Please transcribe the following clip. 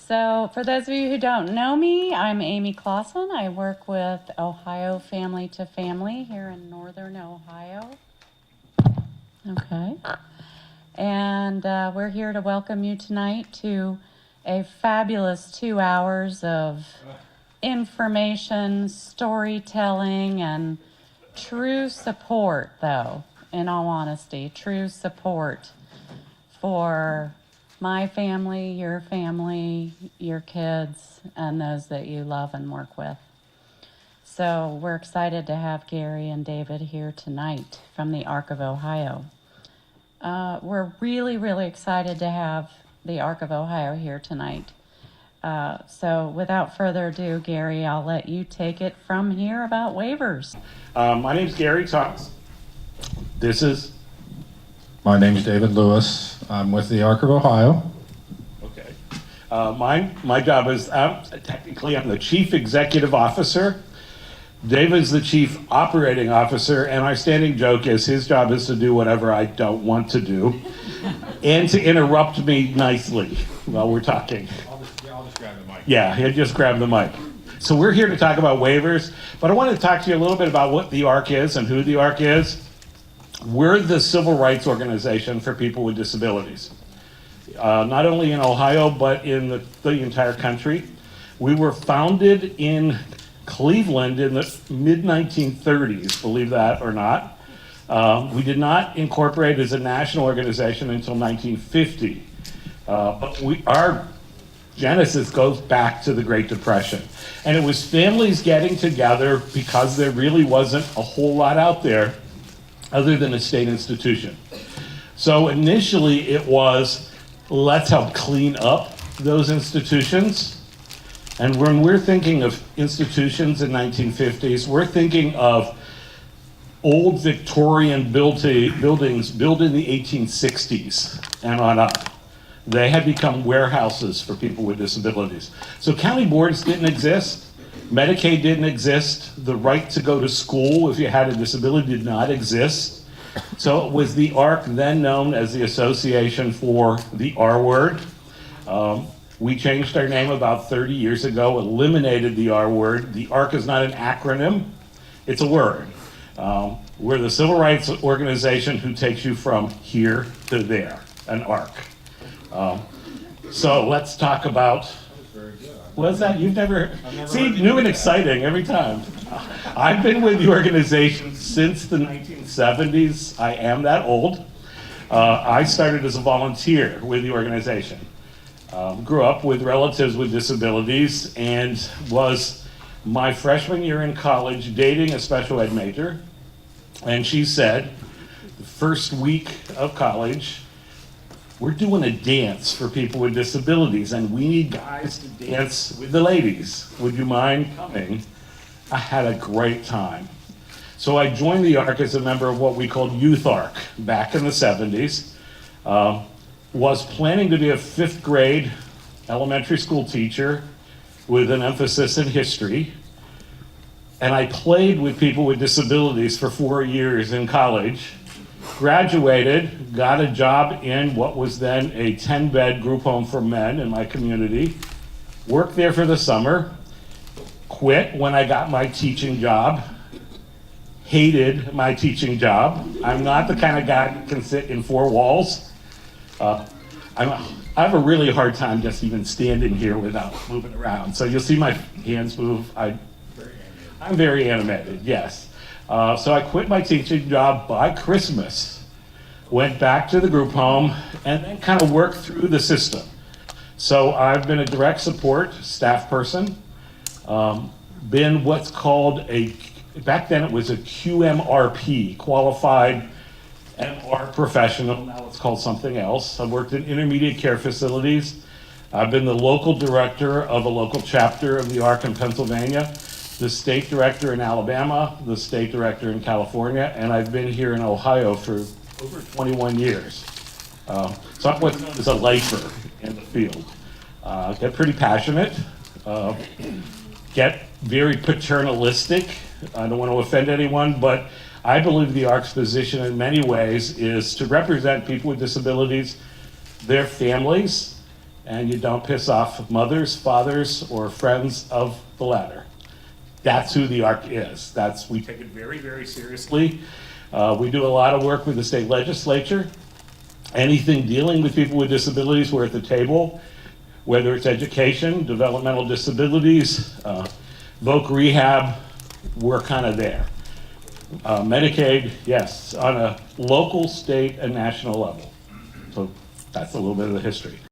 So, for those of you who don't know me, I'm Amy Clausen. I work with Ohio Family to Family here in Northern Ohio. Okay. And we're here to welcome you tonight to a fabulous 2 hours of information, storytelling, and true support, though, in all honesty, true support for my family, your kids, and those that you love and work with. So we're excited to have Gary and David here tonight from the Arc of Ohio. We're really, really excited to have the Arc of Ohio here tonight. So without further ado, Gary, I'll let you take it from here about waivers. My name's Gary Thomas. My name's David Lewis. I'm with the Arc of Ohio. Okay. My job is, technically I'm the Chief Executive Officer. David's the Chief Operating Officer, and our standing joke is his job is to do whatever I don't want to do and to interrupt me nicely while we're talking. I'll just grab the mic. Yeah, he'll just grab the mic. So we're here to talk about waivers, but I want to talk to you a little bit about what the ARC is and who the ARC is. We're the civil rights organization for people with disabilities, not only in Ohio, but in the entire country. We were founded in Cleveland in the mid-1930s, believe that or not. We did not incorporate as a national organization until 1950. But our genesis goes back to the Great Depression. And it was families getting together because there really wasn't a whole lot out there other than a state institution. So initially it was, let's help clean up those institutions. And when we're thinking of institutions in 1950s, we're thinking of old Victorian buildings built in the 1860s and on up. They had become warehouses for people with disabilities. So county boards didn't exist. Medicaid didn't exist. The right to go to school if you had a disability did not exist. So it was the ARC, then known as the Association for the R Word. We changed our name about 30 years ago, eliminated the R word. The ARC is not an acronym, it's a word. We're the civil rights organization who takes you from here to there, an ARC. So let's talk about, what's that? You've never see, new and exciting every time. I've been with the organization since the 1970s. I am that old. I started as a volunteer with the organization. Grew up with relatives with disabilities and was my freshman year in college dating a special ed major. And she said, the first week of college, we're doing a dance for people with disabilities and we need guys to dance with the ladies. Would you mind coming? I had a great time. So I joined the ARC as a member of what we called Youth ARC back in the 70s. Was planning to be a 5th grade elementary school teacher with an emphasis in history. And I played with people with disabilities for 4 years in college. Graduated, got a job in what was then a 10-bed group home for men in my community. Worked there for the summer. Quit when I got my teaching job. Hated my teaching job. I'm not the kind of guy who can sit in 4 walls. I have a really hard time just even standing here without moving around. So you'll see my hands move. I'm very animated, yes. So I quit my teaching job by Christmas, went back to the group home, and then kind of worked through the system. So I've been a direct support staff person, been what's called back then it was a QMRP, Qualified MR Professional, now it's called something else. I've worked in intermediate care facilities. I've been the local director of a local chapter of the ARC in Pennsylvania, the state director in Alabama, the state director in California, and I've been here in Ohio for over 21 years. So I'm what's known as a lifer in the field. Get pretty passionate, get very paternalistic. I don't want to offend anyone, but I believe the ARC's position in many ways is to represent people with disabilities, their families, and you don't piss off mothers, fathers, or friends of the latter. That's who the ARC is. We take it very, very seriously. We do a lot of work with the state legislature. Anything dealing with people with disabilities, we're at the table, whether it's education, developmental disabilities, voc rehab, we're kind of there. Medicaid, yes, on a local, state, and national level. So that's a little bit of the history.